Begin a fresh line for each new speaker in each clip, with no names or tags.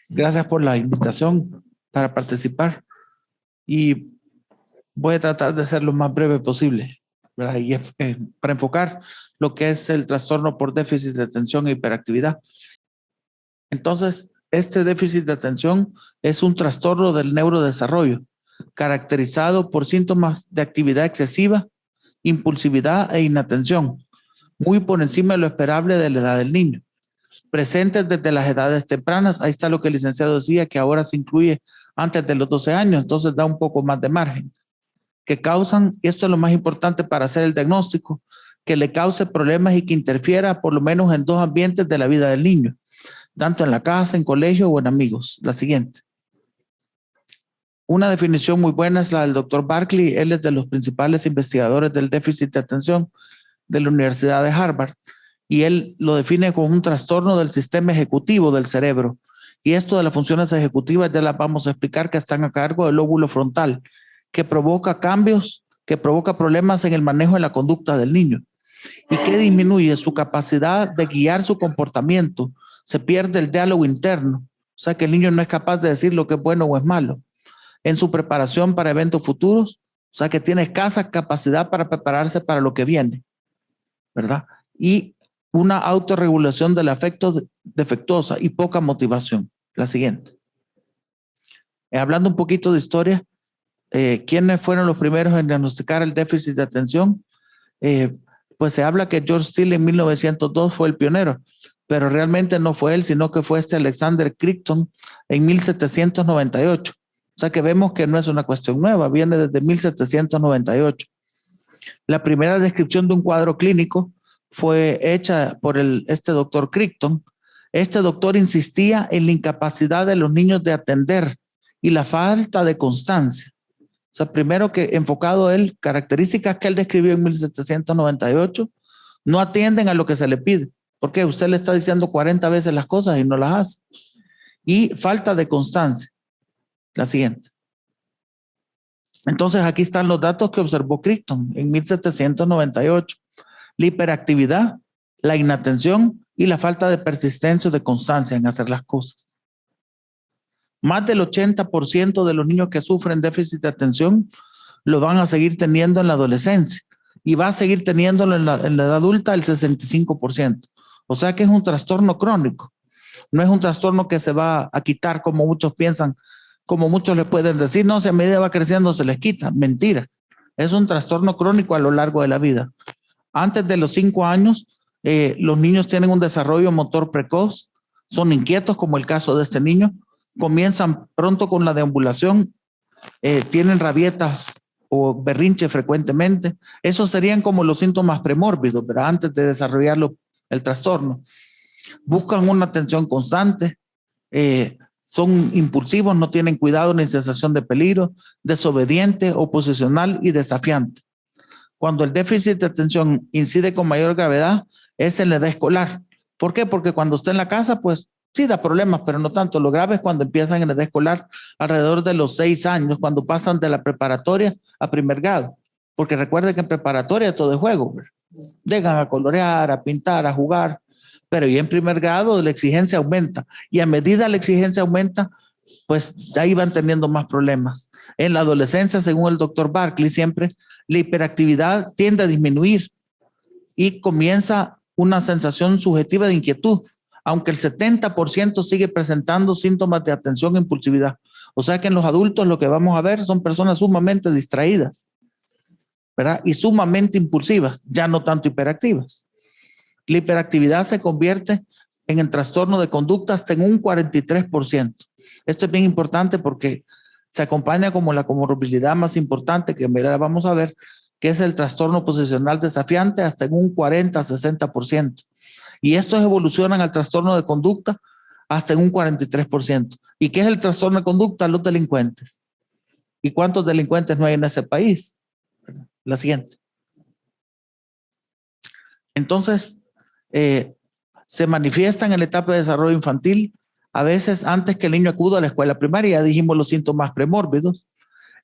Gracias por la invitación para participar y voy a tratar de ser lo más breve posible, ¿verdad? Y para enfocar lo que es el trastorno por déficit de atención e hiperactividad. Entonces, este déficit de atención es un trastorno del neurodesarrollo caracterizado por síntomas de actividad excesiva, impulsividad e inatención, muy por encima de lo esperable de la edad del niño. Presentes desde las edades tempranas, ahí está lo que el licenciado decía, que ahora se incluye antes de los 12 años, entonces da un poco más de margen, que causan, y esto es lo más importante para hacer el diagnóstico, que le cause problemas y que interfiera por lo menos en dos ambientes de la vida del niño, tanto en la casa, en colegio o en amigos. La siguiente. Una definición muy buena es la del doctor Barkley. Él es de los principales investigadores del déficit de atención de la Universidad de Harvard y él lo define como un trastorno del sistema ejecutivo del cerebro. Y esto de las funciones ejecutivas ya las vamos a explicar, que están a cargo del lóbulo frontal, que provoca cambios, que provoca problemas en el manejo de la conducta del niño y que disminuye su capacidad de guiar su comportamiento. Se pierde el diálogo interno, o sea que el niño no es capaz de decir lo que es bueno o es malo. En su preparación para eventos futuros, o sea que tiene escasa capacidad para prepararse para lo que viene, ¿verdad? Y una autorregulación del afecto defectuosa y poca motivación. La siguiente. Hablando un poquito de historia, ¿quiénes fueron los primeros en diagnosticar el déficit de atención? Pues se habla que George Steele en 1902 fue el pionero, pero realmente no fue él, sino que fue este Alexander Crichton en 1798. O sea que vemos que no es una cuestión nueva, viene desde 1798. La primera descripción de un cuadro clínico fue hecha por este doctor Crichton. Este doctor insistía en la incapacidad de los niños de atender y la falta de constancia. O sea, primero que enfocado él, características que él describió en 1798, no atienden a lo que se le pide. Porque usted le está diciendo 40 veces las cosas y no las hace. Y falta de constancia. La siguiente. Entonces, aquí están los datos que observó Crichton en 1798. La hiperactividad, la inatención y la falta de persistencia o de constancia en hacer las cosas. Más del 80% de los niños que sufren déficit de atención lo van a seguir teniendo en la adolescencia y va a seguir teniéndolo en la edad adulta el 65%. O sea que es un trastorno crónico. No es un trastorno que se va a quitar como muchos piensan, como muchos le pueden decir, no, si a medida va creciendo se les quita. Mentira. Es un trastorno crónico a lo largo de la vida. Antes de los 5 años, los niños tienen un desarrollo motor precoz, son inquietos, como el caso de este niño, comienzan pronto con la deambulación, tienen rabietas o berrinche frecuentemente. Esos serían como los síntomas premórbidos, pero antes de desarrollarlo el trastorno. Buscan una atención constante, son impulsivos, no tienen cuidado ni sensación de peligro, desobediente, oposicional y desafiante. Cuando el déficit de atención incide con mayor gravedad es en la edad escolar. ¿Por qué? Porque cuando está en la casa, pues sí da problemas, pero no tanto. Lo grave es cuando empiezan en la edad escolar, alrededor de los 6 años, cuando pasan de la preparatoria a primer grado. Porque recuerden que en preparatoria todo es juego. Llegan a colorear, a pintar, a jugar, pero ya en primer grado la exigencia aumenta. Y a medida la exigencia aumenta, pues ahí van teniendo más problemas. En la adolescencia, según el doctor Barkley, siempre la hiperactividad tiende a disminuir y comienza una sensación subjetiva de inquietud, aunque el 70% sigue presentando síntomas de atención e impulsividad. O sea que en los adultos lo que vamos a ver son personas sumamente distraídas, ¿verdad? Y sumamente impulsivas, ya no tanto hiperactivas. La hiperactividad se convierte en el trastorno de conducta hasta en un 43%. Esto es bien importante porque se acompaña como la comorbilidad más importante que vamos a ver, que es el trastorno oposicional desafiante hasta en un 40-60%. Y estos evolucionan al trastorno de conducta hasta en un 43%. ¿Y qué es el trastorno de conducta? Los delincuentes. ¿Y cuántos delincuentes no hay en ese país? La siguiente. Entonces, se manifiesta en la etapa de desarrollo infantil, a veces antes que el niño acuda a la escuela primaria. Ya dijimos los síntomas premórbidos.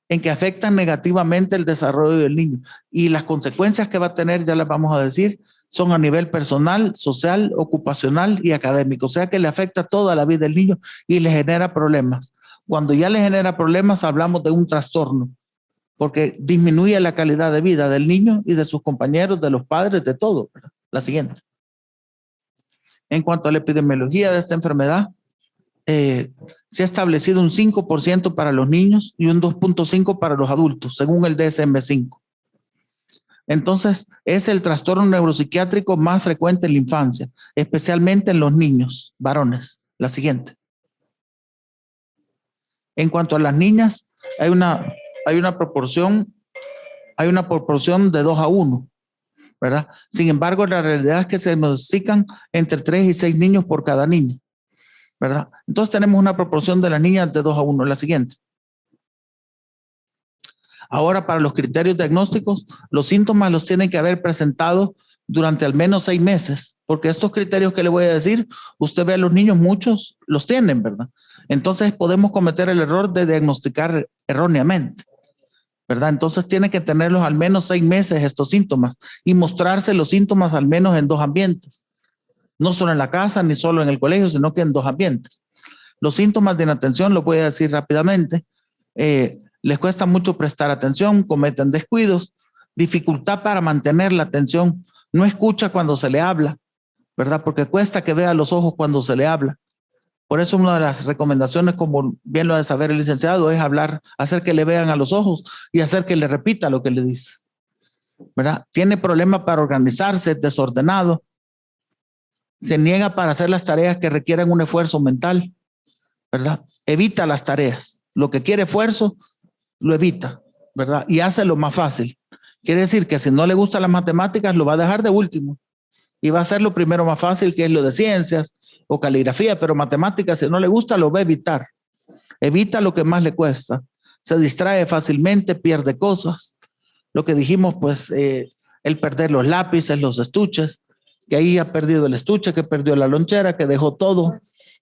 en que afectan negativamente el desarrollo del niño. Y las consecuencias que va a tener, ya las vamos a decir, son a nivel personal, social, ocupacional y académico. O sea que le afecta toda la vida del niño y le genera problemas. Cuando ya le genera problemas, hablamos de un trastorno, porque disminuye la calidad de vida del niño y de sus compañeros, de los padres, de todo. La siguiente. En cuanto a la epidemiología de esta enfermedad, se ha establecido un 5% para los niños y un 2.5% para los adultos, según el DSM-5. Entonces, es el trastorno neuropsiquiátrico más frecuente en la infancia, especialmente en los niños varones. La siguiente. En cuanto a las niñas, hay una proporción de 2:1, ¿verdad? Sin embargo, la realidad es que se diagnostican entre 3 y 6 niños por cada niño, ¿verdad? Entonces tenemos una proporción de las niñas de 2:1. La siguiente. Ahora, para los criterios diagnósticos, los síntomas los tienen que haber presentado durante al menos 6 meses, porque estos criterios que le voy a decir, usted ve a los niños, muchos los tienen, ¿verdad? Entonces podemos cometer el error de diagnosticar erróneamente, ¿verdad? Entonces tiene que tenerlos al menos 6 meses estos síntomas y mostrarse los síntomas al menos en 2 ambientes. No solo en la casa ni solo en el colegio, sino que en 2 ambientes. Los síntomas de inatención, lo voy a decir rápidamente. Les cuesta mucho prestar atención, cometen descuidos, dificultad para mantener la atención, no escucha cuando se le habla, ¿verdad? Porque cuesta que vea los ojos cuando se le habla. Por eso una de las recomendaciones, como bien lo ha de saber el licenciado, es hablar, hacer que le vean a los ojos y hacer que le repita lo que le dice, ¿verdad? Tiene problemas para organizarse, desordenado, se niega para hacer las tareas que requieren un esfuerzo mental, ¿verdad? Evita las tareas, lo que quiere esfuerzo, lo evita, ¿verdad? Y hace lo más fácil. Quiere decir que si no le gustan las matemáticas, lo va a dejar de último y va a hacer lo primero más fácil, que es lo de ciencias o caligrafía, pero matemáticas, si no le gusta, lo va a evitar. Evita lo que más le cuesta. Se distrae fácilmente, pierde cosas. Lo que dijimos, pues, el perder los lápices, los estuches, que ahí ha perdido el estuche, que perdió la lonchera, que dejó todo,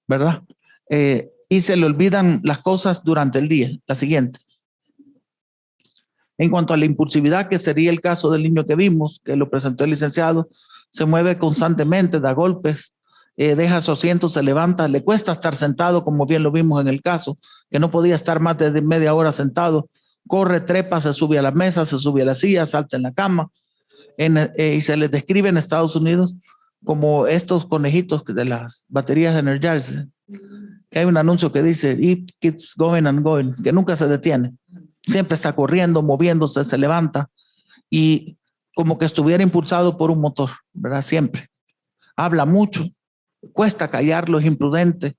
¿verdad? Y se le olvidan las cosas durante el día. La siguiente. En cuanto a la impulsividad, que sería el caso del niño que vimos, que lo presentó el licenciado, se mueve constantemente, da golpes, deja su asiento, se levanta, le cuesta estar sentado, como bien lo vimos en el caso, que no podía estar más de media hora sentado, corre, trepa, se sube a la mesa, se sube a la silla, salta en la cama, y se les describe en Estados Unidos como estos conejitos de las baterías Energizer, que hay un anuncio que dice, "It keeps going and going", que nunca se detiene. Siempre está corriendo, moviéndose, se levanta y como que estuviera impulsado por un motor, ¿verdad? Siempre. Habla mucho, cuesta callarlo, es imprudente,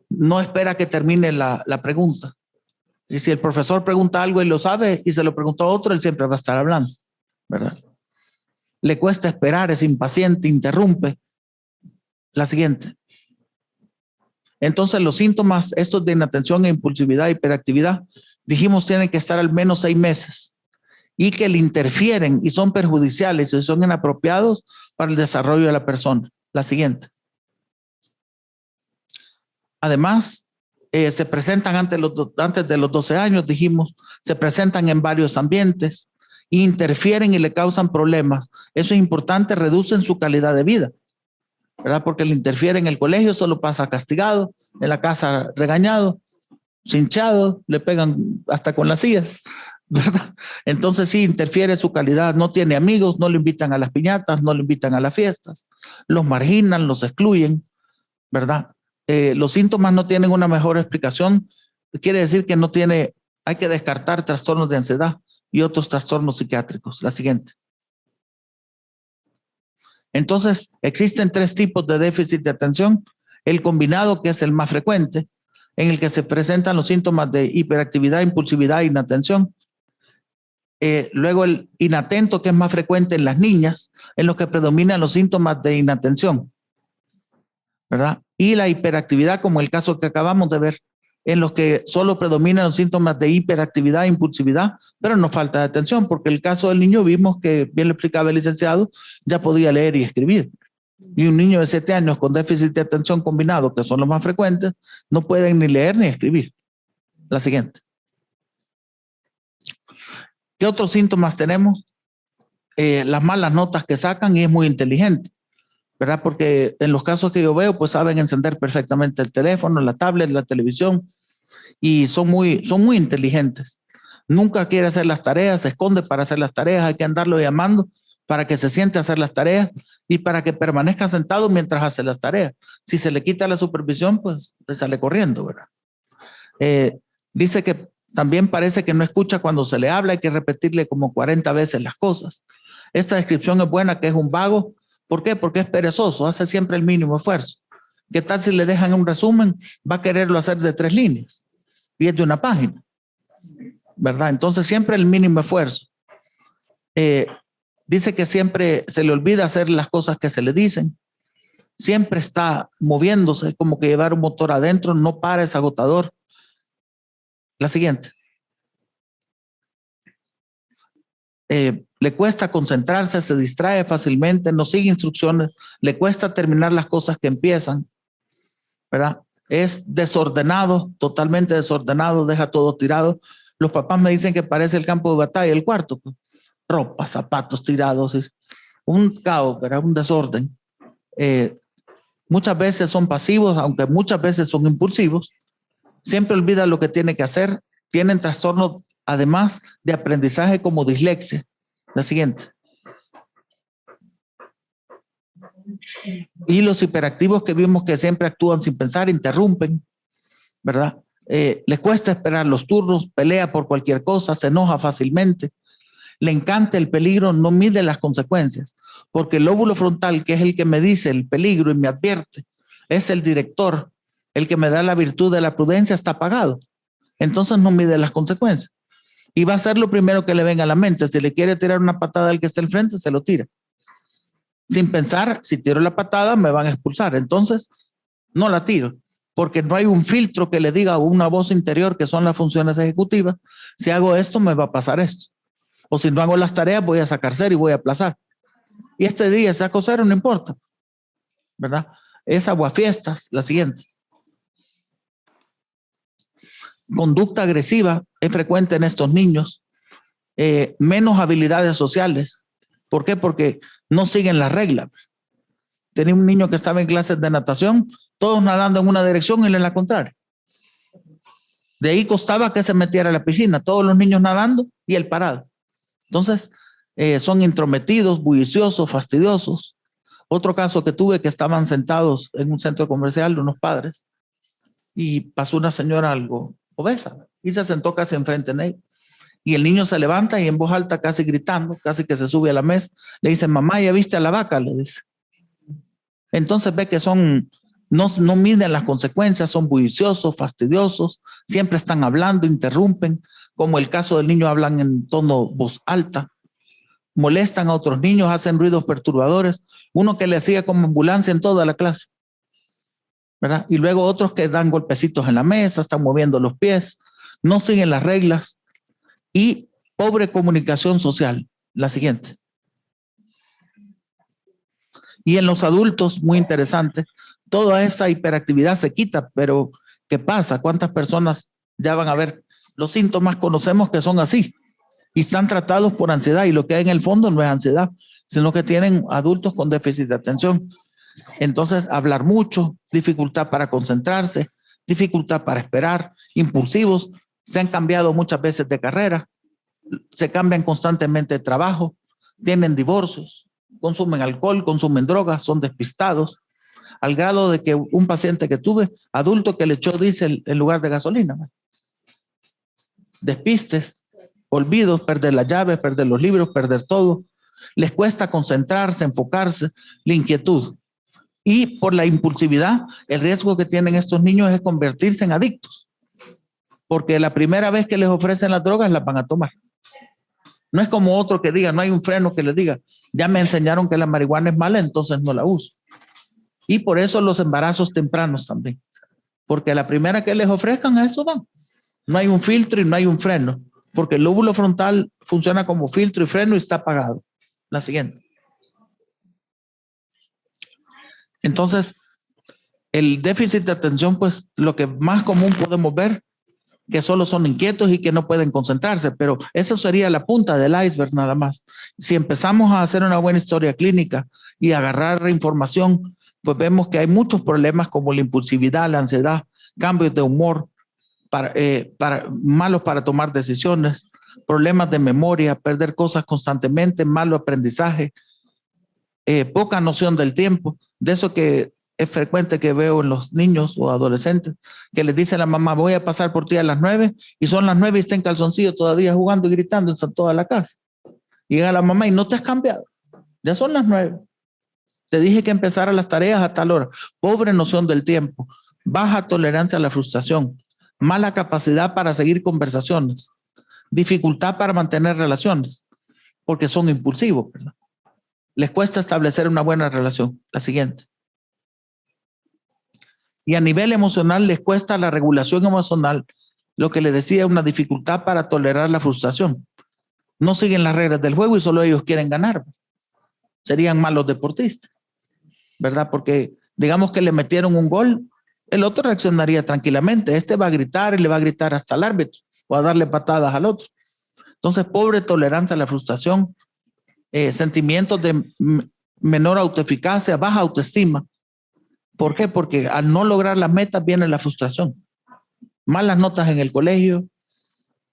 no espera que termine la pregunta. Y si el profesor pregunta algo y lo sabe y se lo preguntó a otro, él siempre va a estar hablando, ¿verdad? Le cuesta esperar, es impaciente, interrumpe. La siguiente. Entonces los síntomas, estos de inatención e impulsividad, hiperactividad, dijimos tienen que estar al menos 6 meses y que le interfieren y son perjudiciales y son inapropiados para el desarrollo de la persona. La siguiente. Además, se presentan antes de los 12 años, dijimos, se presentan en varios ambientes, interfieren y le causan problemas. Eso es importante, reducen su calidad de vida, ¿verdad? Porque le interfiere en el colegio, solo pasa castigado, en la casa regañado, hinchado, le pegan hasta con las sillas, ¿verdad? Entonces sí, interfiere su calidad, no tiene amigos, no lo invitan a las piñatas, no lo invitan a las fiestas, los marginan, los excluyen, ¿verdad? Los síntomas no tienen una mejor explicación, quiere decir que no tiene, hay que descartar trastornos de ansiedad y otros trastornos psiquiátricos. La siguiente. Entonces, existen 3 tipos de déficit de atención. El combinado, que es el más frecuente, en el que se presentan los síntomas de hiperactividad, impulsividad e inatención. Luego el inatento, que es más frecuente en las niñas, en lo que predominan los síntomas de inatención, ¿verdad? Y la hiperactividad, como el caso que acabamos de ver, en los que solo predominan los síntomas de hiperactividad e impulsividad, pero no falta de atención, porque el caso del niño vimos que, bien lo explicaba el licenciado, ya podía leer y escribir. Y un niño de 7 años con déficit de atención combinado, que son los más frecuentes, no pueden ni leer ni escribir. La siguiente. ¿Qué otros síntomas tenemos? Las malas notas que sacan, y es muy inteligente, ¿verdad? Porque en los casos que yo veo, pues saben encender perfectamente el teléfono, la tablet, la televisión, y son muy inteligentes. Nunca quiere hacer las tareas, se esconde para hacer las tareas, hay que andarlo llamando para que se siente a hacer las tareas y para que permanezca sentado mientras hace las tareas. Si se le quita la supervisión, pues se sale corriendo, ¿verdad? Dice que también parece que no escucha cuando se le habla, hay que repetirle como 40 veces las cosas. Esta descripción es buena, que es un vago. ¿Por qué? Porque es perezoso, hace siempre el mínimo esfuerzo. ¿Qué tal si le dejan un resumen? Va a quererlo hacer de 3 líneas y es de una página, ¿verdad? Entonces siempre el mínimo esfuerzo. Dice que siempre se le olvida hacer las cosas que se le dicen. Siempre está moviéndose, como que llevar un motor adentro, no para, es agotador. La siguiente. Le cuesta concentrarse, se distrae fácilmente, no sigue instrucciones, le cuesta terminar las cosas que empiezan, ¿verdad? Es desordenado, totalmente desordenado, deja todo tirado. Los papás me dicen que parece el campo de batalla, el cuarto, pues, ropa, zapatos tirados, un caos, ¿verdad? Un desorden. Muchas veces son pasivos, aunque muchas veces son impulsivos. Siempre olvida lo que tiene que hacer. Tienen trastornos, además de aprendizaje, como dislexia. La siguiente. Y los hiperactivos que vimos que siempre actúan sin pensar, interrumpen, ¿verdad? Les cuesta esperar los turnos, pelea por cualquier cosa, se enoja fácilmente, le encanta el peligro, no mide las consecuencias, porque el lóbulo frontal, que es el que me dice el peligro y me advierte, es el director, el que me da la virtud de la prudencia, está apagado. Entonces no mide las consecuencias. Y va a ser lo primero que le venga a la mente. Si le quiere tirar una patada al que está al frente, se lo tira. Sin pensar, si tiro la patada, me van a expulsar. Entonces, no la tiro, porque no hay un filtro que le diga a una voz interior, que son las funciones ejecutivas, si hago esto, me va a pasar esto. O si no hago las tareas, voy a sacar cero y voy a aplazar. Y este día saco cero, no importa, ¿verdad? Es aguafiestas, la siguiente. Conducta agresiva es frecuente en estos niños. Menos habilidades sociales. ¿Por qué? Porque no siguen las reglas. Tenía un niño que estaba en clases de natación, todos nadando en una dirección y él en la contraria. De ahí costaba que se metiera a la piscina, todos los niños nadando y él parado. Entonces, son intrometidos, bulliciosos, fastidiosos. Otro caso que tuve, que estaban sentados en un centro comercial de unos padres y pasó una señora algo obesa y se sentó casi enfrente de él. Y el niño se levanta y en voz alta, casi gritando, casi que se sube a la mesa, le dice: mamá, ¿ya viste a la vaca? Le dice. Entonces ve que no miden las consecuencias, son bulliciosos, fastidiosos, siempre están hablando, interrumpen, como el caso del niño, hablan en tono voz alta, molestan a otros niños, hacen ruidos perturbadores, uno que le hacía como ambulancia en toda la clase, ¿verdad? Y luego otros que dan golpecitos en la mesa, están moviendo los pies, no siguen las reglas. Y pobre comunicación social, la siguiente. Y en los adultos, muy interesante, toda esa hiperactividad se quita, pero ¿qué pasa? ¿Cuántas personas ya van a ver? Los síntomas conocemos que son así y están tratados por ansiedad, y lo que hay en el fondo no es ansiedad, sino que tienen adultos con déficit de atención. Entonces, hablar mucho, dificultad para concentrarse, dificultad para esperar, impulsivos, se han cambiado muchas veces de carrera, se cambian constantemente de trabajo, tienen divorcios, consumen alcohol, consumen drogas, son despistados, al grado de que un paciente que tuve, adulto, que le echó diésel en lugar de gasolina. Despistes, olvidos, perder las llaves, perder los libros, perder todo. Les cuesta concentrarse, enfocarse, la inquietud. Y por la impulsividad, el riesgo que tienen estos niños es convertirse en adictos, porque la primera vez que les ofrecen las drogas las van a tomar. No es como otro que diga, no hay un freno que les diga, ya me enseñaron que la marihuana es mala, entonces no la uso. Y por eso los embarazos tempranos también, porque la primera que les ofrezcan, a eso van. No hay un filtro y no hay un freno, porque el lóbulo frontal funciona como filtro y freno y está apagado. La siguiente. Entonces, el déficit de atención, pues lo que más común podemos ver que solo son inquietos y que no pueden concentrarse, pero esa sería la punta del iceberg nada más. Si empezamos a hacer una buena historia clínica y agarrar información, pues vemos que hay muchos problemas como la impulsividad, la ansiedad, cambios de humor, malos para tomar decisiones, problemas de memoria, perder cosas constantemente, malo aprendizaje, poca noción del tiempo, de eso que es frecuente que veo en los niños o adolescentes, que les dice a la mamá, voy a pasar por ti a las 9, y son las 9 y está en calzoncillo todavía jugando y gritando en toda la casa. Y llega la mamá y no te has cambiado, ya son las 9. Te dije que empezara las tareas a tal hora. Pobre noción del tiempo, baja tolerancia a la frustración, mala capacidad para seguir conversaciones, dificultad para mantener relaciones, porque son impulsivos, ¿verdad? Les cuesta establecer una buena relación. La siguiente. Y a nivel emocional les cuesta la regulación emocional, lo que les decía, una dificultad para tolerar la frustración. No siguen las reglas del juego y solo ellos quieren ganar. Serían malos deportistas, ¿verdad? Porque digamos que le metieron un gol, el otro reaccionaría tranquilamente. Este va a gritar y le va a gritar hasta el árbitro o a darle patadas al otro. Entonces, pobre tolerancia a la frustración, sentimientos de menor autoeficacia, baja autoestima. ¿Por qué? Porque al no lograr las metas viene la frustración. Malas notas en el colegio,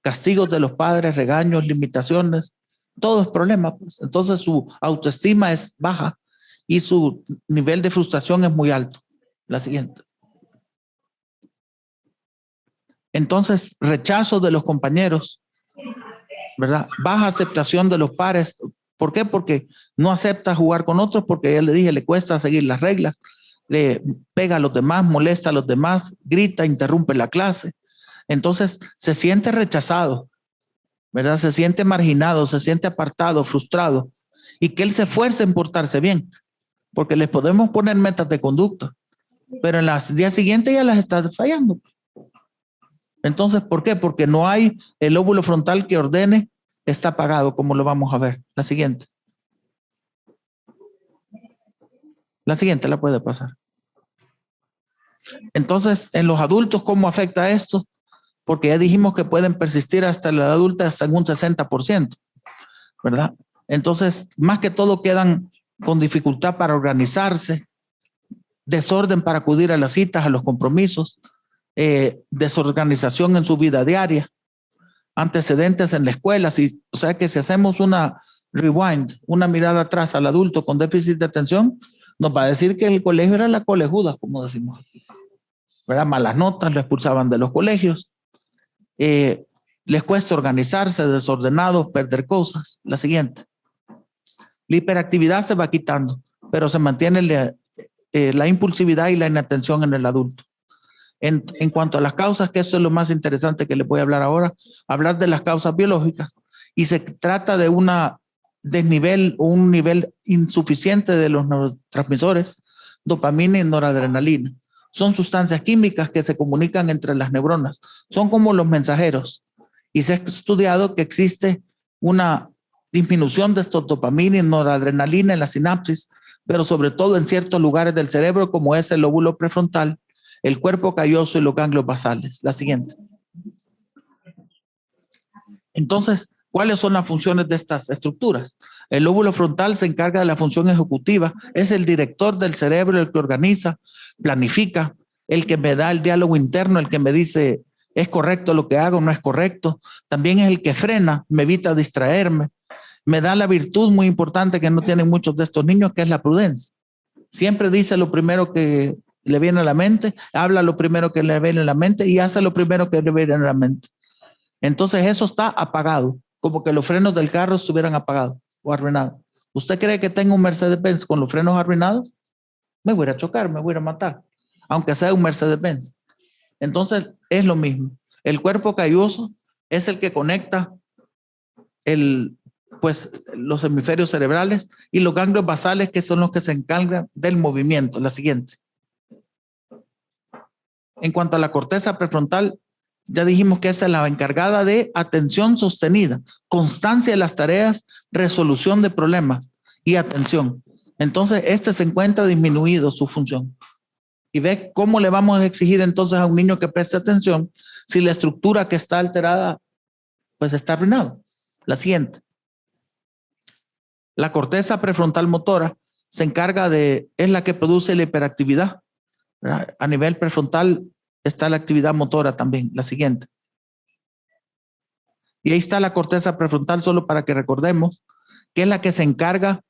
castigos de los padres, regaños, limitaciones, todo es problema. Pues. Entonces su autoestima es baja y su nivel de frustración es muy alto. La siguiente. Entonces, rechazo de los compañeros, ¿verdad? Baja aceptación de los pares. ¿Por qué? Porque no acepta jugar con otros, porque ya le dije, le cuesta seguir las reglas, le pega a los demás, molesta a los demás, grita, interrumpe la clase. Entonces se siente rechazado, ¿verdad? Se siente marginado, se siente apartado, frustrado, y que él se esfuerce en portarse bien, porque les podemos poner metas de conducta, pero en las días siguientes ya las está fallando. Entonces, ¿por qué? Porque no hay el lóbulo frontal que ordene, está apagado, como lo vamos a ver. La siguiente. La siguiente la puede pasar. Entonces, en los adultos, ¿cómo afecta esto? Porque ya dijimos que pueden persistir hasta la adulta hasta un 60%, ¿verdad? Entonces, más que todo quedan con dificultad para organizarse, desorden para acudir a las citas, a los compromisos, desorganización en su vida diaria, antecedentes en la escuela. O sea que si hacemos una rewind, una mirada atrás al adulto con déficit de atención, nos va a decir que el colegio era la colejuda, como decimos. ¿Verdad? Malas notas, lo expulsaban de los colegios. Les cuesta organizarse, desordenados, perder cosas. La siguiente. La hiperactividad se va quitando, pero se mantiene la impulsividad y la inatención en el adulto. En cuanto a las causas, que eso es lo más interesante que les voy a hablar ahora, hablar de las causas biológicas, y se trata de una desnivel o un nivel insuficiente de los neurotransmisores, dopamina y noradrenalina. Son sustancias químicas que se comunican entre las neuronas, son como los mensajeros, y se ha estudiado que existe una disminución de estos dopamina y noradrenalina en la sinapsis, pero sobre todo en ciertos lugares del cerebro como es el lóbulo prefrontal, el cuerpo calloso y los ganglios basales. La siguiente. Entonces, ¿cuáles son las funciones de estas estructuras? El lóbulo frontal se encarga de la función ejecutiva, es el director del cerebro, el que organiza, planifica, el que me da el diálogo interno, el que me dice, ¿es correcto lo que hago? ¿No es correcto? También es el que frena, me evita distraerme, me da la virtud muy importante que no tienen muchos de estos niños, que es la prudencia. Siempre dice lo primero que le viene a la mente, habla lo primero que le viene a la mente y hace lo primero que le viene a la mente. Entonces eso está apagado, como que los frenos del carro estuvieran apagados o arruinados. ¿Usted cree que tengo un Mercedes-Benz con los frenos arruinados? Me voy a chocar, me voy a matar, aunque sea un Mercedes-Benz. Entonces es lo mismo. El cuerpo calloso es el que conecta los hemisferios cerebrales y los ganglios basales, que son los que se encargan del movimiento. La siguiente. En cuanto a la corteza prefrontal, ya dijimos que esa es la encargada de atención sostenida, constancia de las tareas, resolución de problemas y atención. Entonces, se encuentra disminuido su función. Y ve cómo le vamos a exigir entonces a un niño que preste atención si la estructura que está alterada, pues está arruinada. La siguiente. La corteza prefrontal motora se encarga es la que produce la hiperactividad, ¿verdad? A nivel prefrontal está la actividad motora también. La siguiente. Y ahí está la corteza prefrontal, solo para que recordemos, que es la que se encarga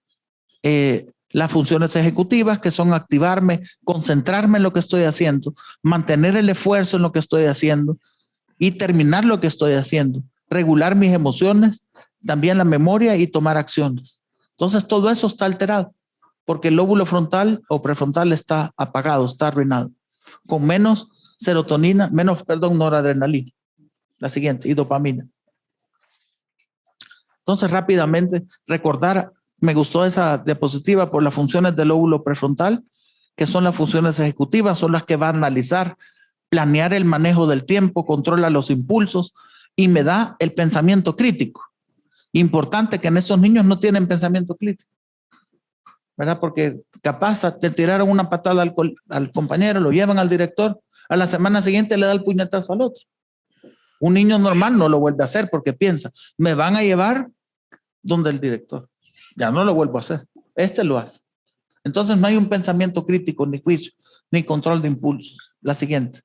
las funciones ejecutivas, que son activarme, concentrarme en lo que estoy haciendo, mantener el esfuerzo en lo que estoy haciendo y terminar lo que estoy haciendo, regular mis emociones, también la memoria y tomar acciones. Entonces todo eso está alterado porque el lóbulo frontal o prefrontal está apagado, está arruinado, con menos serotonina, noradrenalina. La siguiente, y dopamina. Entonces rápidamente recordar, me gustó esa diapositiva por las funciones del lóbulo prefrontal, que son las funciones ejecutivas, son las que va a analizar, planear el manejo del tiempo, controla los impulsos y me da el pensamiento crítico. Importante que en esos niños no tienen pensamiento crítico, ¿verdad? Porque capaz te tiraron una patada al compañero, lo llevan al director, a la semana siguiente le da el puñetazo al otro. Un niño normal no lo vuelve a hacer porque piensa, me van a llevar donde el director. Ya no lo vuelvo a hacer. Este lo hace. Entonces no hay un pensamiento crítico, ni juicio, ni control de impulsos. La siguiente.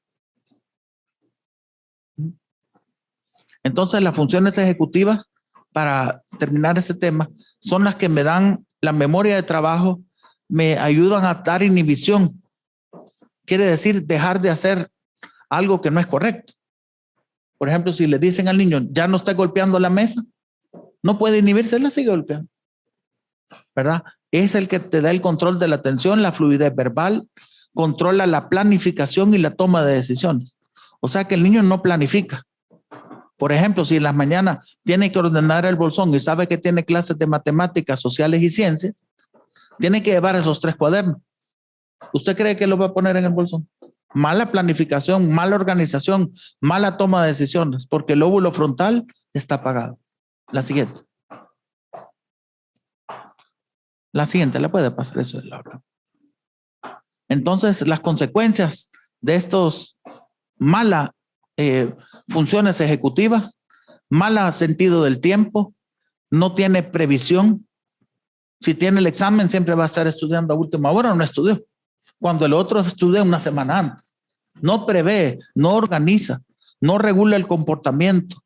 Entonces las funciones ejecutivas, para terminar ese tema, son las que me dan la memoria de trabajo, me ayudan a dar inhibición. Quiere decir dejar de hacer algo que no es correcto. Por ejemplo, si le dicen al niño, ya no está golpeando la mesa, no puede inhibirse, la sigue golpeando, ¿verdad? Es el que te da el control de la atención, la fluidez verbal, controla la planificación y la toma de decisiones. O sea que el niño no planifica. Por ejemplo, si en las mañanas tiene que ordenar el bolsón y sabe que tiene clases de matemáticas, sociales y ciencias, tiene que llevar esos 3 cuadernos. ¿Usted cree que lo va a poner en el bolsón? Mala planificación, mala organización, mala toma de decisiones, porque el lóbulo frontal está apagado. La siguiente. La siguiente, ¿la puede pasar? Eso es la hora. Entonces, las consecuencias de estos malas funciones ejecutivas, mal sentido del tiempo, no tiene previsión. Si tiene el examen, siempre va a estar estudiando a última hora o no estudió. Cuando el otro estudia una semana antes. No prevé, no organiza, no regula el comportamiento,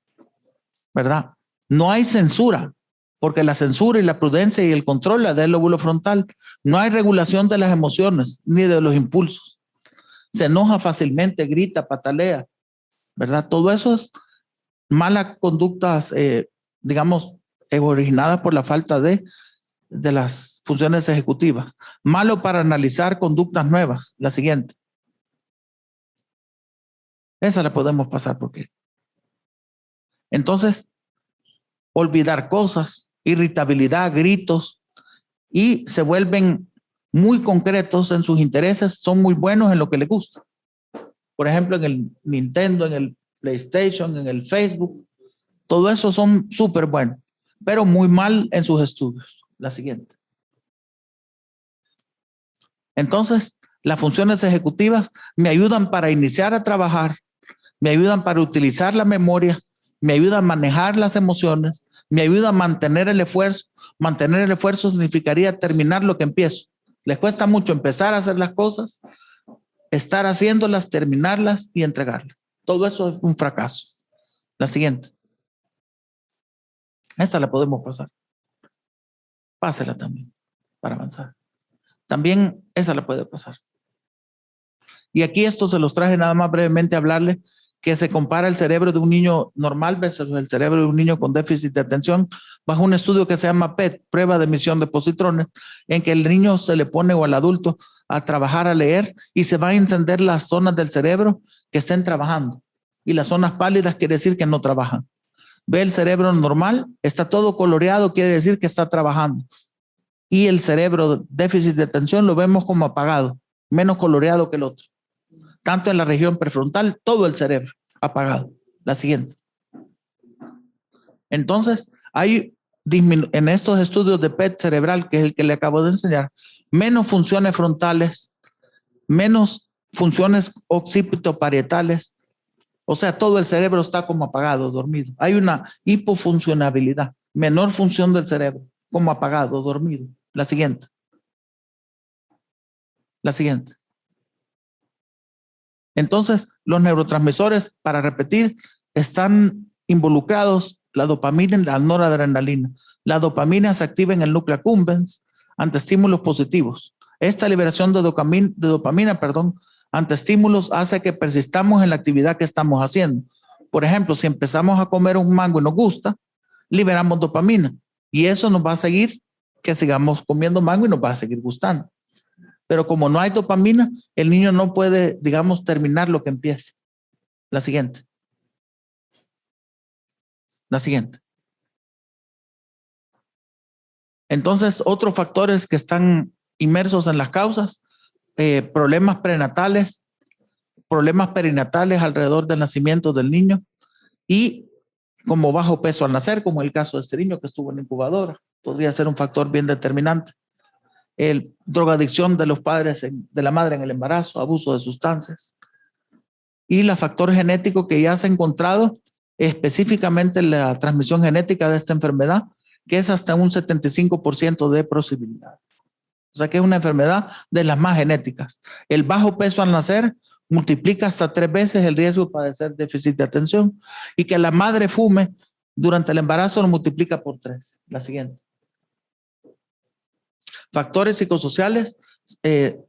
¿verdad? No hay censura, porque la censura y la prudencia y el control la da el lóbulo frontal. No hay regulación de las emociones ni de los impulsos. Se enoja fácilmente, grita, patalea, ¿verdad? Todo eso es malas conductas, digamos, originadas por la falta de las funciones ejecutivas. Malo para analizar conductas nuevas. La siguiente. Esa la podemos pasar porque. Entonces, olvidar cosas, irritabilidad, gritos, y se vuelven muy concretos en sus intereses, son muy buenos en lo que les gusta. Por ejemplo, en el Nintendo, en el PlayStation, en el Facebook, todo eso son súper buenos, pero muy mal en sus estudios. La siguiente. Entonces, las funciones ejecutivas me ayudan para iniciar a trabajar, me ayudan para utilizar la memoria, me ayudan a manejar las emociones, me ayuda a mantener el esfuerzo. Mantener el esfuerzo significaría terminar lo que empiezo. Les cuesta mucho empezar a hacer las cosas, estar haciéndolas, terminarlas y entregarlas. Todo eso es un fracaso. La siguiente. Esta la podemos pasar. Pásela también para avanzar. También esa la puede pasar. Y aquí esto se los traje nada más brevemente a hablarle que se compara el cerebro de un niño normal versus el cerebro de un niño con déficit de atención bajo un estudio que se llama PET, prueba de emisión de positrones, en que el niño se le pone o al adulto a trabajar a leer y se va a encender las zonas del cerebro que estén trabajando. Y las zonas pálidas quiere decir que no trabajan. Ve el cerebro normal, está todo coloreado, quiere decir que está trabajando. Y el cerebro déficit de atención lo vemos como apagado, menos coloreado que el otro. Tanto en la región prefrontal, todo el cerebro apagado. La siguiente. Entonces, hay en estos estudios de PET cerebral, que es el que le acabo de enseñar, menos funciones frontales, menos funciones occipitoparietales, o sea, todo el cerebro está como apagado, dormido. Hay una hipofuncionabilidad, menor función del cerebro, como apagado, dormido. La siguiente. La siguiente. Entonces, los neurotransmisores, para repetir, están involucrados la dopamina y la noradrenalina. La dopamina se activa en el núcleo accumbens ante estímulos positivos. Esta liberación de dopamina, ante estímulos hace que persistamos en la actividad que estamos haciendo. Por ejemplo, si empezamos a comer un mango y nos gusta, liberamos dopamina y eso nos va a seguir que sigamos comiendo mango y nos va a seguir gustando. Pero como no hay dopamina, el niño no puede, digamos, terminar lo que empieza. La siguiente. La siguiente. Entonces, otros factores que están inmersos en las causas, problemas prenatales, problemas perinatales alrededor del nacimiento del niño y como bajo peso al nacer, como el caso de este niño que estuvo en la incubadora, podría ser un factor bien determinante. Drogadicción de los padres, de la madre en el embarazo, abuso de sustancias. Y el factor genético que ya se ha encontrado, específicamente la transmisión genética de esta enfermedad, que es hasta un 75% de posibilidad. O sea que es una enfermedad de las más genéticas. El bajo peso al nacer multiplica hasta 3 veces el riesgo de padecer déficit de atención y que la madre fume durante el embarazo lo multiplica por 3. La siguiente. Factores psicosociales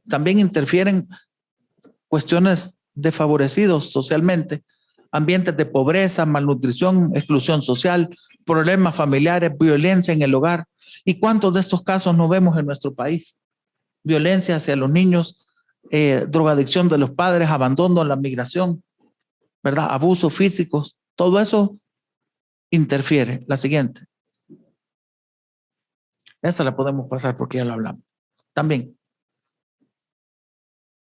también interfieren cuestiones desfavorecidos socialmente, ambientes de pobreza, malnutrición, exclusión social, problemas familiares, violencia en el hogar. ¿Y cuántos de estos casos no vemos en nuestro país? Violencia hacia los niños, drogadicción de los padres, abandono, la migración, ¿verdad? Abusos físicos, todo eso interfiere. La siguiente. Esa la podemos pasar porque ya lo hablamos. También.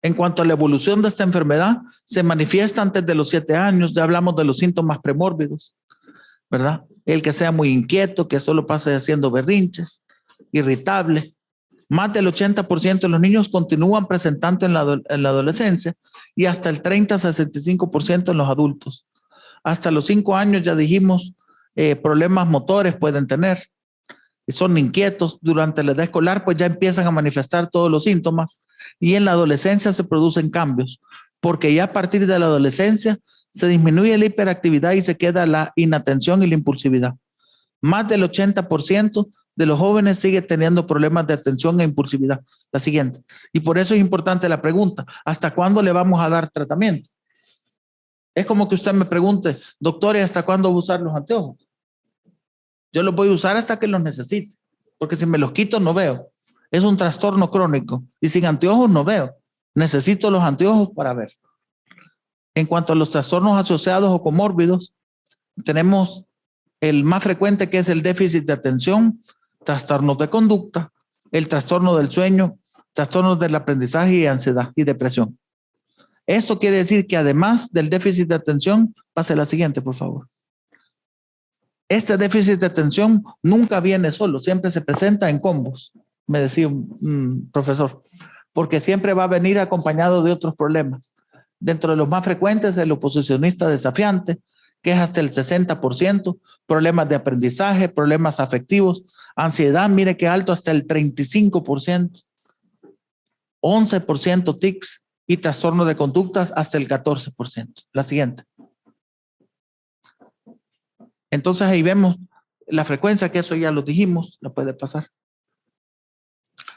En cuanto a la evolución de esta enfermedad, se manifiesta antes de los 7 años, ya hablamos de los síntomas premórbidos, ¿verdad? El que sea muy inquieto, que solo pase haciendo berrinches, irritable. Más del 80% de los niños continúan presentando en la adolescencia y hasta el 30-65% en los adultos. Hasta los 5 años ya dijimos, problemas motores pueden tener. Son inquietos. Durante la edad escolar pues ya empiezan a manifestar todos los síntomas y en la adolescencia se producen cambios porque ya a partir de la adolescencia se disminuye la hiperactividad y se queda la inatención y la impulsividad. Más del 80% de los jóvenes sigue teniendo problemas de atención e impulsividad. La siguiente. Y por eso es importante la pregunta, ¿hasta cuándo le vamos a dar tratamiento? Es como que usted me pregunte, doctor, ¿y hasta cuándo voy a usar los anteojos? Yo los voy a usar hasta que los necesite, porque si me los quito no veo. Es un trastorno crónico y sin anteojos no veo. Necesito los anteojos para ver. En cuanto a los trastornos asociados o comórbidos, tenemos el más frecuente que es el déficit de atención, trastornos de conducta, el trastorno del sueño, trastornos del aprendizaje y ansiedad y depresión. Esto quiere decir que además del déficit de atención, pase la siguiente, por favor. Este déficit de atención nunca viene solo, siempre se presenta en combos, me decía un profesor, porque siempre va a venir acompañado de otros problemas. Dentro de los más frecuentes, el oposicionista desafiante, que es hasta el 60%, problemas de aprendizaje, problemas afectivos, ansiedad, mire qué alto, hasta el 35%, 11% tics y trastorno de conductas hasta el 14%. La siguiente. Entonces ahí vemos la frecuencia, que eso ya lo dijimos, la puede pasar.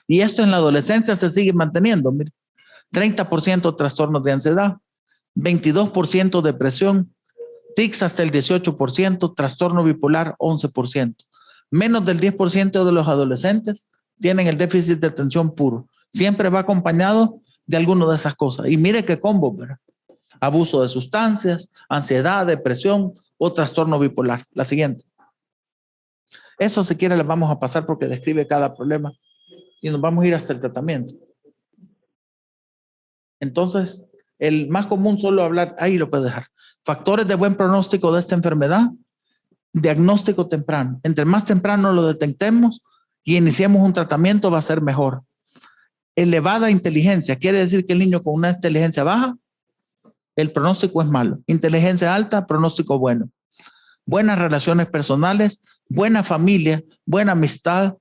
Y esto en la adolescencia se sigue manteniendo, mire. 30% trastornos de ansiedad, 22% depresión, tics hasta el 18%, trastorno bipolar 11%. Menos del 10% de los adolescentes tienen el déficit de atención puro. Siempre va acompañado de alguna de esas cosas. Y mire qué combo, ¿verdad? Abuso de sustancias, ansiedad, depresión o trastorno bipolar. La siguiente. Eso si quiere le vamos a pasar porque describe cada problema y nos vamos a ir hasta el tratamiento. Entonces, el más común solo hablar, ahí lo puede dejar. Factores de buen pronóstico de esta enfermedad, diagnóstico temprano. Entre más temprano lo detectemos y iniciemos un tratamiento va a ser mejor. elevada inteligencia, quiere decir que el niño con una inteligencia baja, el pronóstico es malo. Inteligencia alta, pronóstico bueno. Buenas relaciones personales, buena familia, buena amistad,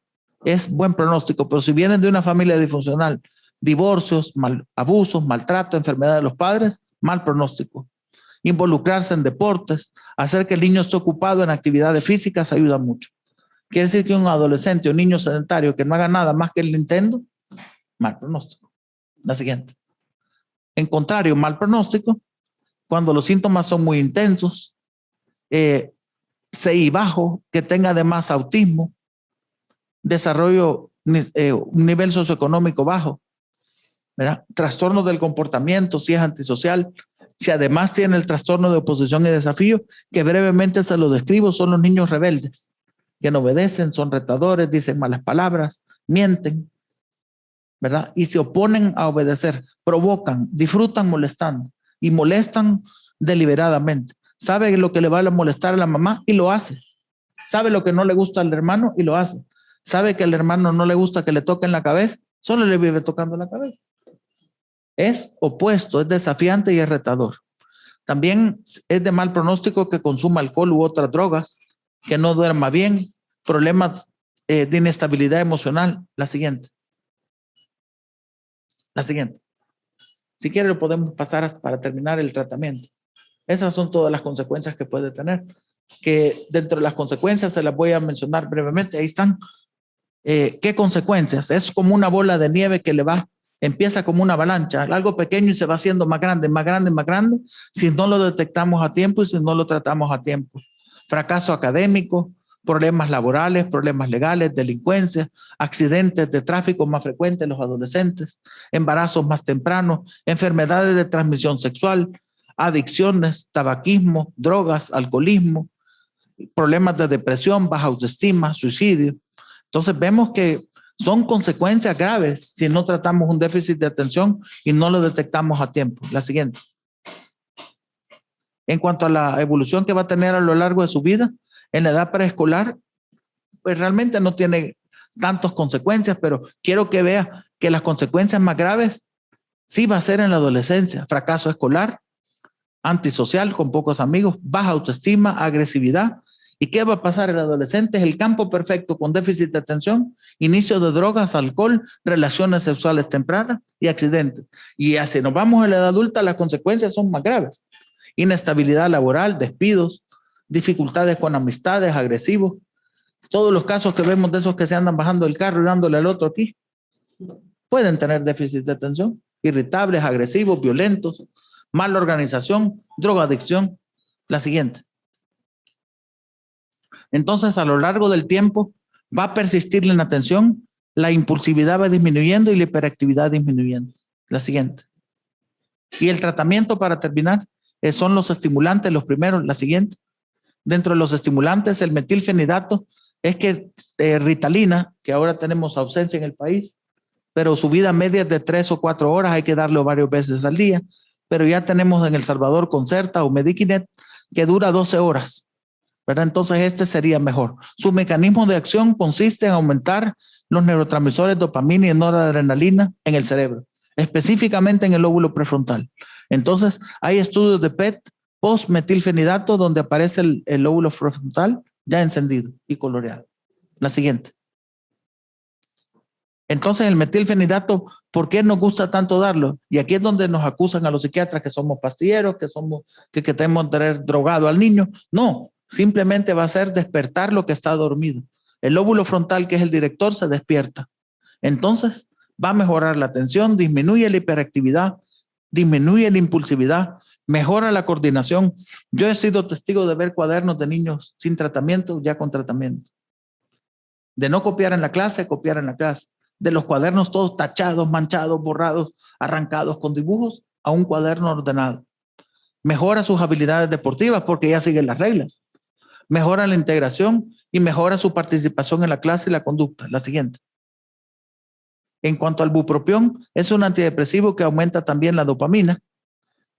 es buen pronóstico. Pero si vienen de una familia disfuncional, divorcios, abusos, maltrato, enfermedad de los padres, mal pronóstico. Involucrarse en deportes, hacer que el niño esté ocupado en actividades físicas ayuda mucho. Quiere decir que un adolescente o niño sedentario que no haga nada más que el Nintendo, mal pronóstico. La siguiente. En contrario, mal pronóstico, cuando los síntomas son muy intensos, CI bajo, que tenga además autismo, desarrollo, un nivel socioeconómico bajo, ¿verdad? Trastorno del comportamiento, si es antisocial, si además tiene el trastorno de oposición y desafío, que brevemente se lo describo, son los niños rebeldes, que no obedecen, son retadores, dicen malas palabras, mienten, ¿verdad? Y se oponen a obedecer, provocan, disfrutan molestando y molestan deliberadamente. Sabe lo que le va a molestar a la mamá y lo hace. Sabe lo que no le gusta al hermano y lo hace. Sabe que al hermano no le gusta que le toquen la cabeza, solo le vive tocando la cabeza. Es opuesto, es desafiante y es retador. También es de mal pronóstico que consuma alcohol u otras drogas, que no duerma bien, problemas de inestabilidad emocional. La siguiente. Si quiere lo podemos pasar hasta para terminar el tratamiento. Esas son todas las consecuencias que puede tener, que dentro de las consecuencias se las voy a mencionar brevemente. Ahí están. ¿Qué consecuencias? Es como una bola de nieve que empieza como una avalancha, algo pequeño y se va haciendo más grande, más grande, más grande, si no lo detectamos a tiempo y si no lo tratamos a tiempo. Fracaso académico, problemas laborales, problemas legales, delincuencia, accidentes de tráfico más frecuentes en los adolescentes, embarazos más tempranos, enfermedades de transmisión sexual, adicciones, tabaquismo, drogas, alcoholismo, problemas de depresión, baja autoestima, suicidio. Entonces vemos que son consecuencias graves si no tratamos un déficit de atención y no lo detectamos a tiempo. La siguiente. En cuanto a la evolución que va a tener a lo largo de su vida, en la edad preescolar, pues realmente no tiene tantas consecuencias, pero quiero que vea que las consecuencias más graves sí va a ser en la adolescencia. Fracaso escolar, antisocial, con pocos amigos, baja autoestima, agresividad. ¿Y qué va a pasar? El adolescente es el campo perfecto con déficit de atención, inicio de drogas, alcohol, relaciones sexuales tempranas y accidentes. Y así nos vamos a la edad adulta, las consecuencias son más graves. Inestabilidad laboral, despidos, dificultades con amistades, agresivos. Todos los casos que vemos de esos que se andan bajando el carro y dándole al otro aquí, pueden tener déficit de atención, irritables, agresivos, violentos, mala organización, drogadicción. La siguiente. Entonces, a lo largo del tiempo, va a persistir la inatención, la impulsividad va disminuyendo y la hiperactividad disminuyendo. La siguiente. Y el tratamiento, para terminar, son los estimulantes, los primeros. La siguiente. Dentro de los estimulantes, el metilfenidato es que Ritalina, que ahora tenemos ausencia en el país, pero su vida media es de 3 o 4 horas, hay que darlo varias veces al día, pero ya tenemos en El Salvador Concerta o Medikinet, que dura 12 horas. ¿Verdad? Entonces este sería mejor. Su mecanismo de acción consiste en aumentar los neurotransmisores dopamina y noradrenalina en el cerebro, específicamente en el lóbulo prefrontal. Entonces hay estudios de PET post-metilfenidato donde aparece el lóbulo prefrontal ya encendido y coloreado. La siguiente. Entonces el metilfenidato, ¿por qué nos gusta tanto darlo? Y aquí es donde nos acusan a los psiquiatras que somos pastilleros, que tenemos tener drogado al niño. No. Simplemente va a ser despertar lo que está dormido. El lóbulo frontal, que es el director, se despierta. Entonces, va a mejorar la atención, disminuye la hiperactividad, disminuye la impulsividad, mejora la coordinación. Yo he sido testigo de ver cuadernos de niños sin tratamiento, ya con tratamiento. De no copiar en la clase, copiar en la clase. De los cuadernos todos tachados, manchados, borrados, arrancados con dibujos, a un cuaderno ordenado. Mejora sus habilidades deportivas porque ya siguen las reglas. Mejora la integración y mejora su participación en la clase y la conducta. La siguiente. En cuanto al bupropión, es un antidepresivo que aumenta también la dopamina.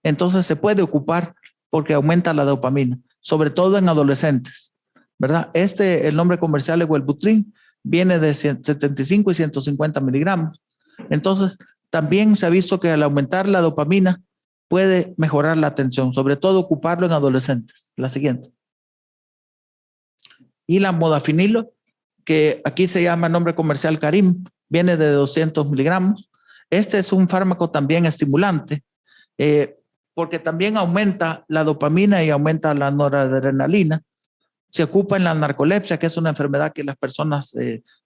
Entonces se puede ocupar porque aumenta la dopamina, sobre todo en adolescentes, ¿verdad? El nombre comercial es Wellbutrin, viene de 75 y 150 miligramos. Entonces, también se ha visto que al aumentar la dopamina puede mejorar la atención, sobre todo ocuparlo en adolescentes. La siguiente. Y la modafinilo, que aquí se llama nombre comercial Carim, viene de 200 miligramos. Este es un fármaco también estimulante, porque también aumenta la dopamina y aumenta la noradrenalina. Se ocupa en la narcolepsia, que es una enfermedad que las personas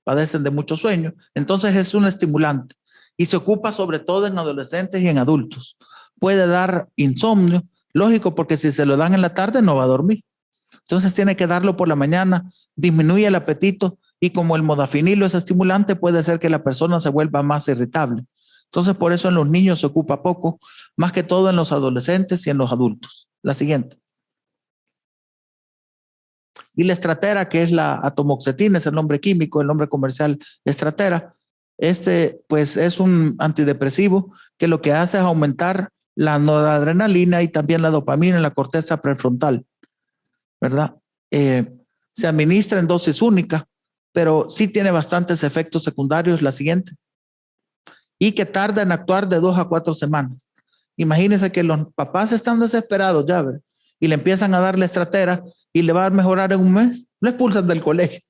padecen de mucho sueño. Entonces es un estimulante y se ocupa sobre todo en adolescentes y en adultos. Puede dar insomnio, lógico, porque si se lo dan en la tarde no va a dormir. Entonces tiene que darlo por la mañana, disminuye el apetito y como el modafinilo es estimulante, puede hacer que la persona se vuelva más irritable. Entonces por eso en los niños se ocupa poco, más que todo en los adolescentes y en los adultos. La siguiente. Y la estratera, que es la atomoxetina, es el nombre químico, el nombre comercial estratera. Este, pues, es un antidepresivo que lo que hace es aumentar la noradrenalina y también la dopamina en la corteza prefrontal, ¿verdad? Se administra en dosis única, pero sí tiene bastantes efectos secundarios. La siguiente. Y que tarda en actuar de 2 a 4 semanas. Imagínense que los papás están desesperados ya, ¿verdad? Y le empiezan a dar la estratera y le va a mejorar en un mes, lo expulsan del colegio.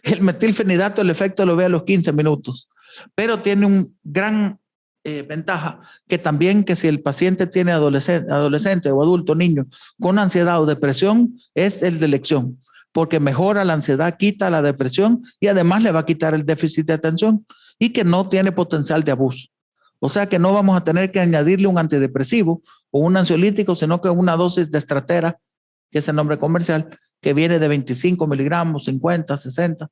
El metilfenidato, el efecto lo ve a los 15 minutos, pero tiene un gran ventaja, que también que si el paciente tiene adolescente o adulto, niño, con ansiedad o depresión, es el de elección, porque mejora la ansiedad, quita la depresión y además le va a quitar el déficit de atención y que no tiene potencial de abuso. O sea que no vamos a tener que añadirle un antidepresivo o un ansiolítico, sino que una dosis de estratera, que es el nombre comercial, que viene de 25 miligramos, 50, 60,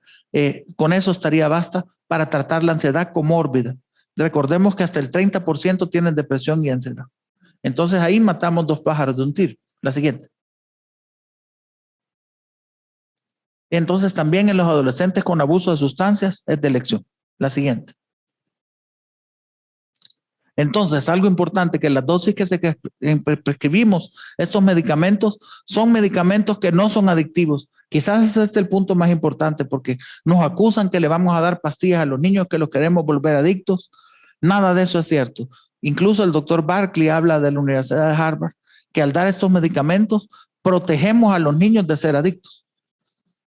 con eso estaría basta para tratar la ansiedad comórbida. Recordemos que hasta el 30% tienen depresión y ansiedad. Entonces ahí matamos 2 pájaros de un tiro. La siguiente. Entonces también en los adolescentes con abuso de sustancias es de elección. La siguiente. Entonces, algo importante, que las dosis que prescribimos estos medicamentos son medicamentos que no son adictivos. Quizás ese es el punto más importante, porque nos acusan que le vamos a dar pastillas a los niños que los queremos volver adictos. Nada de eso es cierto. Incluso el doctor Barkley habla de la Universidad de Harvard, que al dar estos medicamentos protegemos a los niños de ser adictos.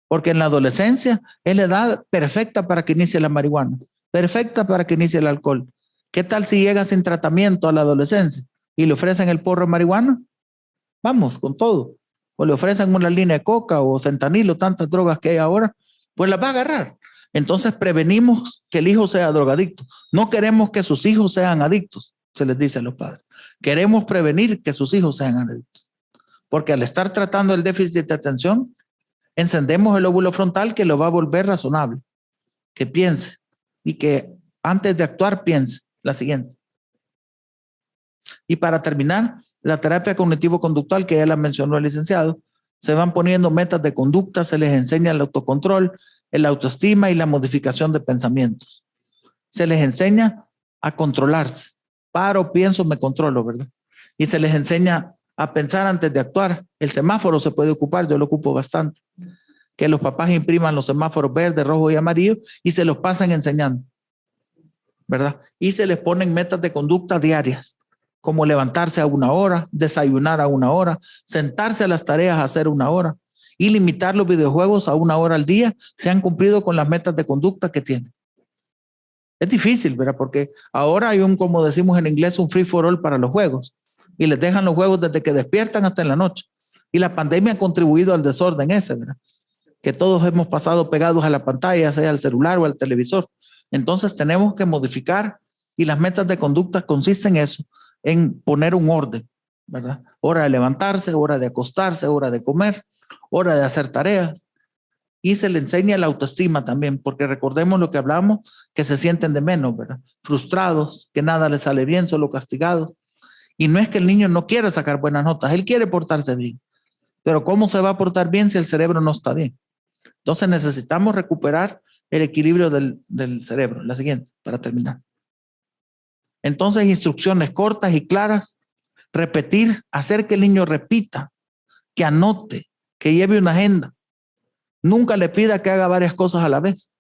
Porque en la adolescencia es la edad perfecta para que inicie la marihuana, perfecta para que inicie el alcohol. ¿Qué tal si llega sin tratamiento a la adolescencia y le ofrecen el porro de marihuana? Vamos, con todo. O le ofrecen una línea de coca o fentanilo, tantas drogas que hay ahora, pues las va a agarrar. Entonces prevenimos que el hijo sea drogadicto. No queremos que sus hijos sean adictos, se les dice a los padres. Queremos prevenir que sus hijos sean adictos. Porque al estar tratando el déficit de atención, encendemos el lóbulo frontal que lo va a volver razonable, que piense y que antes de actuar piense. La siguiente. Y para terminar, la terapia cognitivo-conductual, que ya la mencionó el licenciado, se van poniendo metas de conducta, se les enseña el autocontrol, el autoestima y la modificación de pensamientos. Se les enseña a controlarse. Paro, pienso, me controlo, ¿verdad? Y se les enseña a pensar antes de actuar. El semáforo se puede ocupar, yo lo ocupo bastante. Que los papás impriman los semáforos verde, rojo y amarillo y se los pasan enseñando, ¿verdad? Y se les ponen metas de conducta diarias, como levantarse a 1 hora, desayunar a 1 hora, sentarse a las tareas a hacer 1 hora y limitar los videojuegos a 1 hora al día, se han cumplido con las metas de conducta que tienen. Es difícil, ¿verdad? Porque ahora hay un, como decimos en inglés, un free for all para los juegos y les dejan los juegos desde que despiertan hasta en la noche. Y la pandemia ha contribuido al desorden ese, ¿verdad? Que todos hemos pasado pegados a la pantalla, sea al celular o al televisor. Entonces tenemos que modificar y las metas de conducta consisten en eso, en poner un orden, ¿verdad? Hora de levantarse, hora de acostarse, hora de comer, hora de hacer tareas. Y se le enseña la autoestima también, porque recordemos lo que hablamos, que se sienten de menos, ¿verdad? Frustrados, que nada les sale bien, solo castigados. Y no es que el niño no quiera sacar buenas notas, él quiere portarse bien. Pero ¿cómo se va a portar bien si el cerebro no está bien? Entonces necesitamos recuperar el equilibrio del cerebro. La siguiente, para terminar. Entonces, instrucciones cortas y claras, repetir, hacer que el niño repita, que anote, que lleve una agenda. Nunca le pida que haga varias cosas a la vez.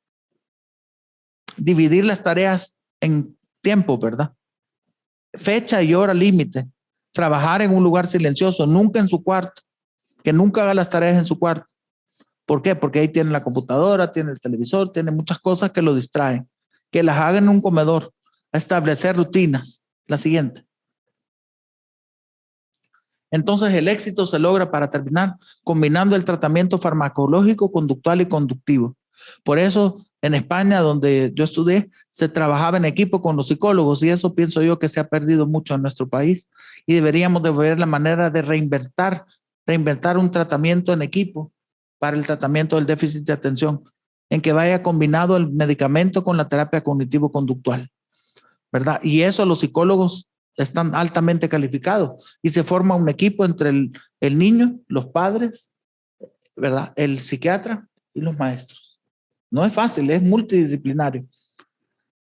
Dividir las tareas en tiempo, ¿verdad? Fecha y hora límite. Trabajar en un lugar silencioso, nunca en su cuarto. Que nunca haga las tareas en su cuarto. ¿Por qué? Porque ahí tiene la computadora, tiene el televisor, tiene muchas cosas que lo distraen. Que las haga en un comedor. A establecer rutinas. La siguiente. Entonces el éxito se logra, para terminar, combinando el tratamiento farmacológico, conductual y conductivo. Por eso en España, donde yo estudié, se trabajaba en equipo con los psicólogos, y eso pienso yo que se ha perdido mucho en nuestro país, y deberíamos de ver la manera de reinventar un tratamiento en equipo para el tratamiento del déficit de atención, en que vaya combinado el medicamento con la terapia cognitivo-conductual, ¿verdad? Y eso los psicólogos están altamente calificados, y se forma un equipo entre el niño, los padres, ¿verdad? El psiquiatra y los maestros. No es fácil, es multidisciplinario.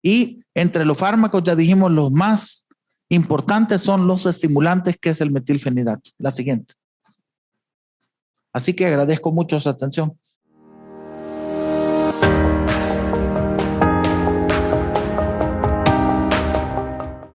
Y entre los fármacos, ya dijimos, los más importantes son los estimulantes, que es el metilfenidato. La siguiente. Así que agradezco mucho su atención.